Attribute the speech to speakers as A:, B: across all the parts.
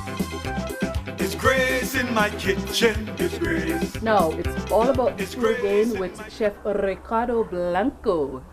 A: It's Grace in my kitchen. It's Grace.
B: Now, it's all about food again with Chef Ricardo Blanco.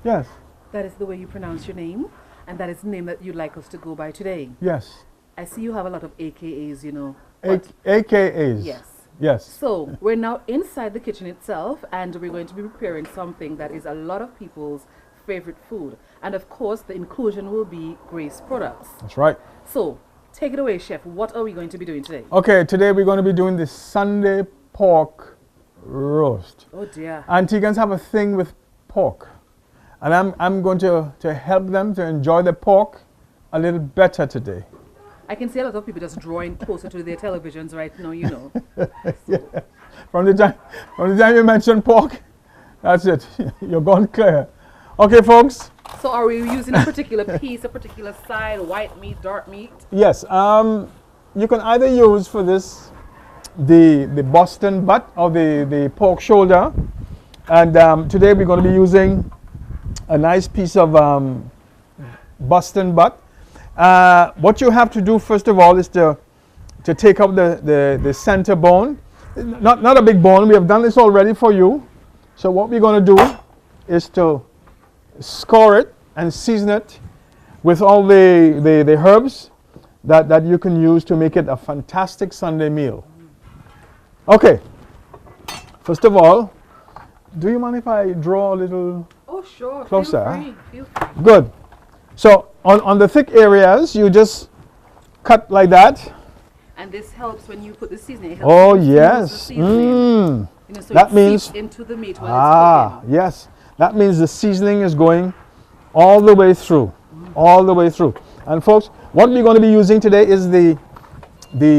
C: Yes,
B: That is the way you pronounce your name, and that is the name that you'd like us to go by today.
C: yes.
B: I see you have a lot of AKAs, you know.
C: AKAs.
B: Yes.
C: Yes.
B: So, we're now inside the kitchen itself, and we're going to be preparing something that is a lot of people's favorite food. And of course, the inclusion will be Grace products.
C: That's right.
B: So, take it away, Chef. What are we going to be doing today?
C: Okay, today we're going to be doing the Sunday pork roast.
B: Oh dear.
C: Antiguans have a thing with pork. And I'm going to help them to enjoy the pork a little better today.
B: I can see a lot of people just drawing closer to their televisions right now, you know.
C: From the time you mention pork, that's it. You're gone clear. Okay, folks.
B: So are we using a particular piece, a particular side, white meat, dark meat?
C: Yes. You can either use for this the Boston butt or the pork shoulder. And today we're going to be using a nice piece of Boston butt. What you have to do first of all is to take out the center bone. Not a big bone. We have done this already for you. So what we're going to do is to score it and season it with all the herbs that you can use to make it a fantastic Sunday meal. Okay. First of all, do you mind if I draw a little?
B: Oh, sure.
C: Closer.
B: Feel free.
C: Good. So on the thick areas, you just cut like that.
B: And this helps when you put the seasoning. It helps
C: Oh
B: you infuse the
C: yes.
B: seasoning. You know, so
C: That
B: it
C: means
B: seeps into the meat when it's cooking.
C: yes. That means the seasoning is going all the way through, all the way through. And folks, what we're going to be using today is the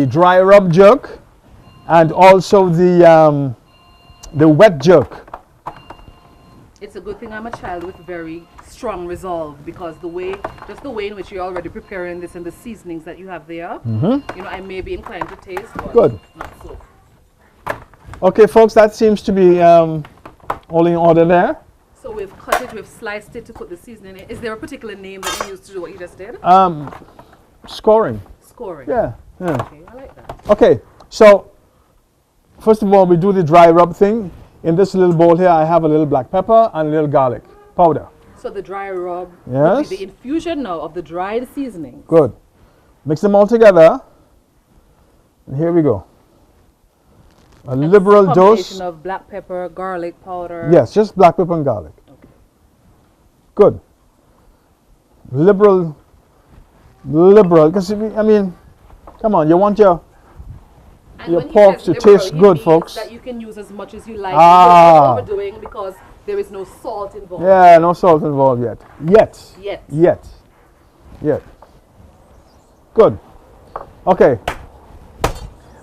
C: dry rub jerk, and also the wet jerk.
B: It's a good thing I'm a child with very strong resolve, because just the way in which you're already preparing this and the seasonings that you have there, you know, I may be inclined to taste, but
C: Good.
B: not so.
C: Okay, folks, that seems to be all in order there.
B: So we've cut it, we've sliced it to put the seasoning in. Is there a particular name that you used to do what you just did?
C: Scoring.
B: Scoring.
C: Yeah.
B: Okay, I like that.
C: Okay, so first of all, we do the dry rub thing. In this little bowl here, I have a little black pepper and a little garlic powder.
B: So the dry rub,
C: Yes.
B: the infusion now of the dried seasoning.
C: Good. Mix them all together. And here we go. A
B: And
C: liberal
B: it's a
C: dose.
B: combination of black pepper, garlic powder.
C: Yes, just black pepper and garlic.
B: Okay.
C: Good. Liberal. Because, I mean, come on, you want your
B: And
C: Your
B: when he
C: pork
B: says
C: to
B: liberal,
C: taste
B: he
C: good,
B: means
C: folks.
B: that you can use as much as you like.
C: Ah.
B: You're not overdoing, because there is no salt involved.
C: Yeah, no salt involved yet. Yet. Good. Okay.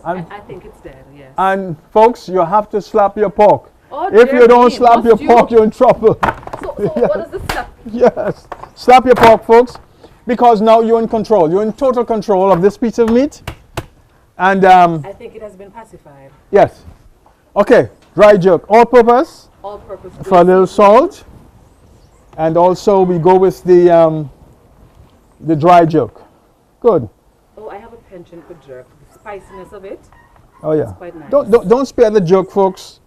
B: I think it's dead, yes.
C: And folks, you have to slap your pork.
B: Oh,
C: If
B: dear
C: you don't
B: me,
C: slap your
B: must you?
C: pork, you're in trouble.
B: So what is the step?
C: Yes. Slap your pork, folks, because now you're in control. You're in total control of this piece of meat. And
B: I think it has been pacified.
C: yes. Okay, dry jerk, all purpose
B: All purpose.
C: for a little salt. And also we go with the dry jerk. Good.
B: Oh, I have a penchant for jerk. The spiciness of it.
C: Oh yeah.
B: quite nice.
C: Don't spare the jerk, folks.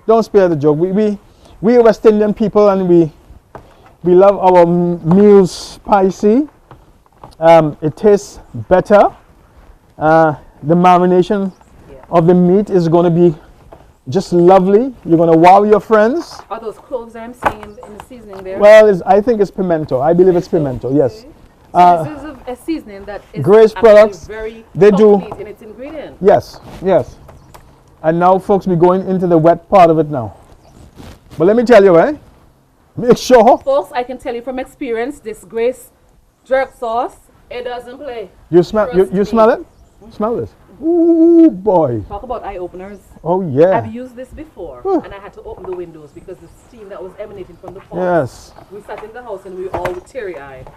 C: Don't spare the jerk. We are West Indian people, and we love our meals spicy. It tastes better. The marination of the meat is going to be just lovely. You're going to wow your friends.
B: Are those cloves I'm seeing in the seasoning there?
C: Well, I think it's pimento. I believe it's pimento. Yes.
B: So this is a seasoning that is
C: Grace
B: actually
C: products,
B: very
C: they do-
B: complete in its ingredients.
C: Yes. And now, folks, we're going into the wet part of it now. But let me tell you, make sure
B: Folks, I can tell you from experience, this Grace jerk sauce, it doesn't play.
C: you smell.
B: Trust
C: You
B: me.
C: smell it. Smell this. Ooh, boy.
B: Talk about eye openers.
C: Oh yeah.
B: I've used this before, and I had to open the windows because the steam that was emanating from the pot.
C: Yes.
B: We sat in the house and we were all teary-eyed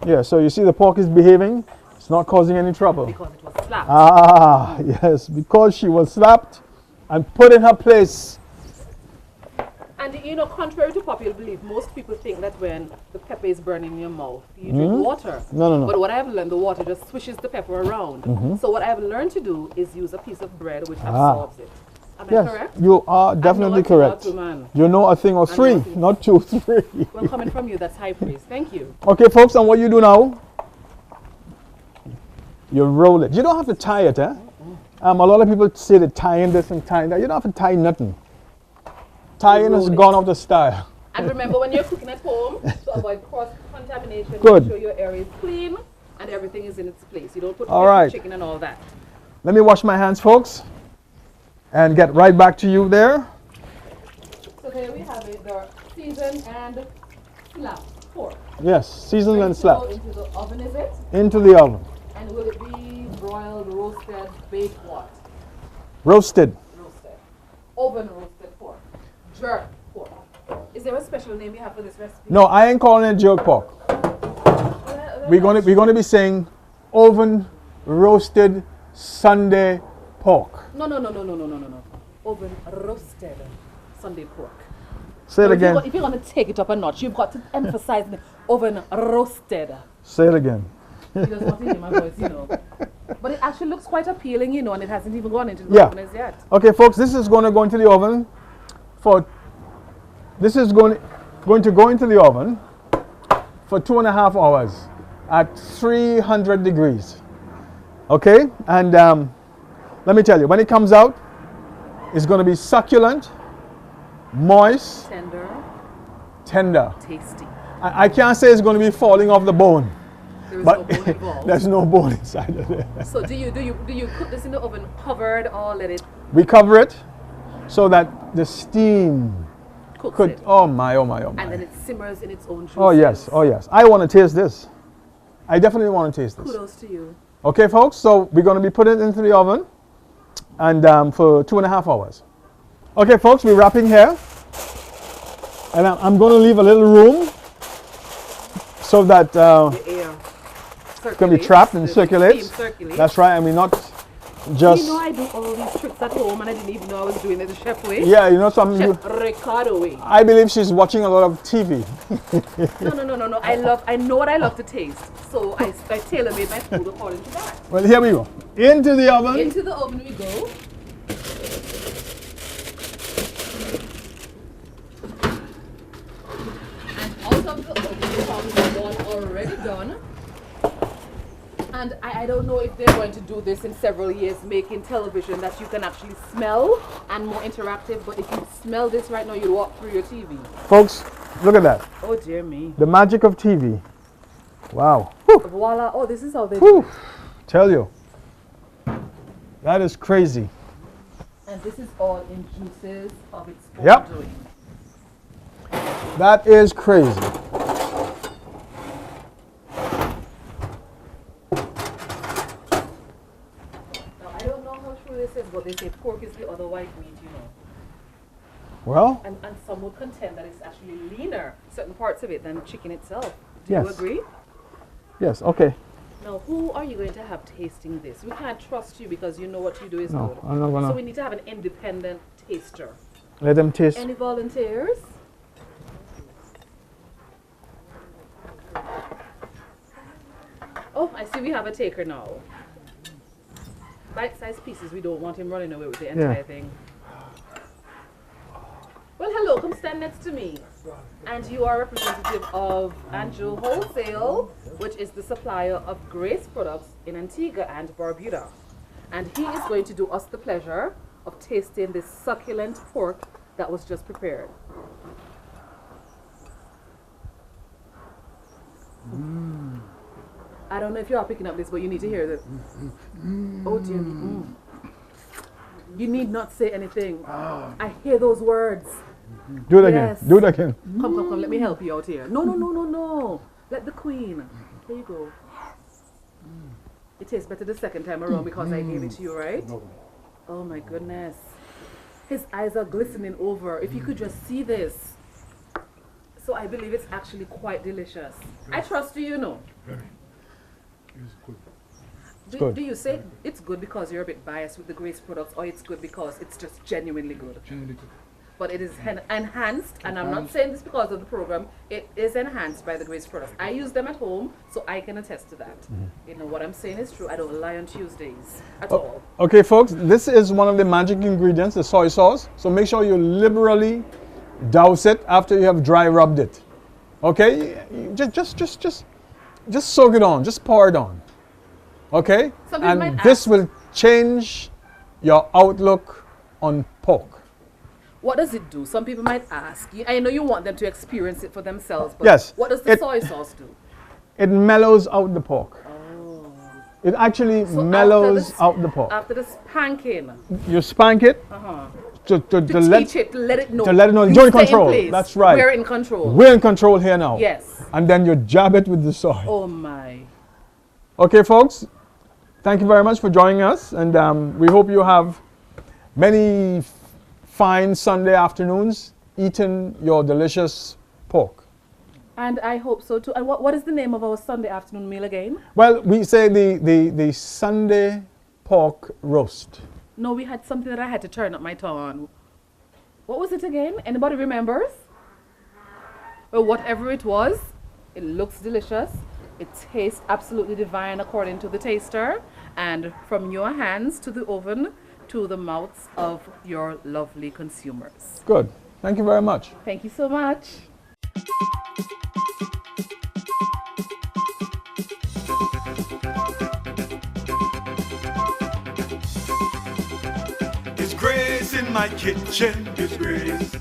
C: Yeah. So you see, the pork is behaving. It's not causing any trouble.
B: because it was slapped.
C: Ah, yes, because she was slapped and put in her place.
B: And you know, contrary to popular belief, most people think that when the pepper is burning in your mouth, you drink water.
C: No.
B: But what I've learned, the water just swishes the pepper around. So what I've learned to do is use a piece of bread which absorbs it. Am I
C: Yes,
B: correct?
C: you are definitely correct. You know a thing or three, not two, three.
B: Well, coming from you, that's high praise. Thank you.
C: Okay, folks, and what you do now, you roll it. You don't have to tie it, eh? A lot of people say they're tying this and tying that. You don't have to tie nothing. Tying has gone off the style.
B: And remember, when you're cooking at home, to avoid cross-contamination,
C: Good.
B: make sure your area is clean and everything is in its place. You don't put
C: All right.
B: chicken and all that.
C: Let me wash my hands, folks, and get right back to you there.
B: So there we have it, the seasoned and slapped pork.
C: Yes, seasoned and
B: Go
C: slapped.
B: into the oven, is it?
C: Into the oven.
B: And will it be broiled, roasted, baked, what?
C: Roasted.
B: Roasted. Oven roasted pork. Jerk pork. Is there a special name you have for this recipe?
C: No, I ain't calling it jerk pork. We're gonna be saying oven roasted Sunday pork.
B: No. Oven roasted Sunday pork.
C: Say it
B: Now,
C: again.
B: If you're going to take it up a notch, you've got to emphasize the oven roasted.
C: Say it again.
B: He doesn't want to hear my voice, you know. But it actually looks quite appealing, you know, and it hasn't even gone into the
C: Yeah.
B: oven as yet.
C: Okay, folks, this is going to go into the oven for. This is going to go into the oven for 2.5 hours at 300 degrees. Okay, and let me tell you, when it comes out, it's going to be succulent, moist, tender.
B: Tasty.
C: I can't say it's going to be falling off the bone,
B: There is
C: but
B: no bone involved.
C: there's no bone inside of it.
B: So do you cook this in the oven covered or let it
C: We cover it so that the steam
B: cook
C: could.
B: it?
C: Oh my! Oh my! Oh my!
B: And then it simmers in its own juices.
C: Oh yes, oh yes. I want to taste this. I definitely want to taste this.
B: Kudos to you.
C: Okay, folks, so we're going to be putting it into the oven and for 2.5 hours. Okay, folks, we're wrapping here. And I'm going to leave a little room so that
B: The air
C: it can be trapped and
B: the
C: circulates.
B: steam circulates.
C: That's right, and we're not just...
B: You know, I do all these tricks at home and I didn't even know I was doing it the chef way.
C: Yeah, you know something...
B: Chef Ricardo way.
C: I believe she's watching a lot of TV.
B: No. I know what I love to taste. So I tailor-made my food according to that.
C: Well, here we go. Into the oven.
B: Into the oven we go. And out of the oven comes the one already done. And I don't know if they're going to do this in several years, making television that you can actually smell and more interactive. But if you smell this right now, you'll walk through your TV.
C: Folks, look at that.
B: Oh dear me.
C: The magic of TV. Wow.
B: Voila. Oh, this is how they do
C: Whew.
B: it.
C: Tell you. That is crazy.
B: And this is all in juices of its own
C: Yep.
B: doing.
C: That is crazy.
B: Now, I don't know how true this is, but they say pork is the other white meat, you know.
C: Well,
B: And some would contend that it's actually leaner, certain parts of it, than chicken itself. Do
C: Yes.
B: you agree?
C: yes, okay.
B: Now, who are you going to have tasting this? We can't trust you because you know what you do is
C: No,
B: good.
C: I'm not gonna
B: So we need to have an independent taster.
C: let them taste.
B: Any volunteers? Oh, I see we have a taker now. Bite-sized pieces, we don't want him running away with the entire thing. Well, hello, come stand next to me. And you are representative of Anjou Wholesale, which is the supplier of Grace products in Antigua and Barbuda. And he is going to do us the pleasure of tasting this succulent pork that was just prepared. I don't know if you are picking up this, but you need to hear this. Oh dear. You need not say anything. I hear those words.
C: Do it again.
B: Yes.
C: Do it again.
B: Come, let me help you out here. No. Let the queen. There you go. It tastes better the second time around because I gave it to you, right? Oh my goodness. His eyes are glistening over. If you could just see this. So I believe it's actually quite delicious. I trust you, you know.
C: good.
B: Do you say it's good because you're a bit biased with the Grace products, or it's good because it's just genuinely good?
D: Genuinely good.
B: but it is enhanced, and I'm not saying this because of the program. It is enhanced by the Grace products. I use them at home, so I can attest to that. You know, what I'm saying is true. I don't lie on Tuesdays at all.
C: Okay, folks, this is one of the magic ingredients, the soy sauce. So make sure you liberally douse it after you have dry rubbed it. Okay, just soak it on, just pour it on. Okay,
B: Some people
C: and
B: might
C: this
B: ask-
C: will change your outlook on pork.
B: What does it do? Some people might ask. I know you want them to experience it for themselves, but
C: Yes,
B: what does the soy sauce do?
C: It mellows out the pork.
B: Oh.
C: It actually
B: So
C: mellows out the pork.
B: After the spanking,
C: You spank it to
B: to
C: let
B: teach it, to let it know.
C: to let it know
B: You
C: you're in
B: stay
C: control.
B: place.
C: That's right.
B: We're in control.
C: We're in control here now.
B: Yes.
C: And then you jab it with the soy.
B: Oh my.
C: Okay, folks. Thank you very much for joining us, and we hope you have many fine Sunday afternoons eating your delicious pork.
B: And I hope so too. And what is the name of our Sunday afternoon meal again?
C: Well, we say the Sunday pork roast.
B: No, we had something that I had to turn up my tongue on. What was it again? Anybody remembers? Well, whatever it was, it looks delicious. It tastes absolutely divine according to the taster. And from your hands to the oven to the mouths of your lovely consumers.
C: Good. Thank you very much.
B: Thank you so much.
A: It's Grace in my kitchen. It's Grace.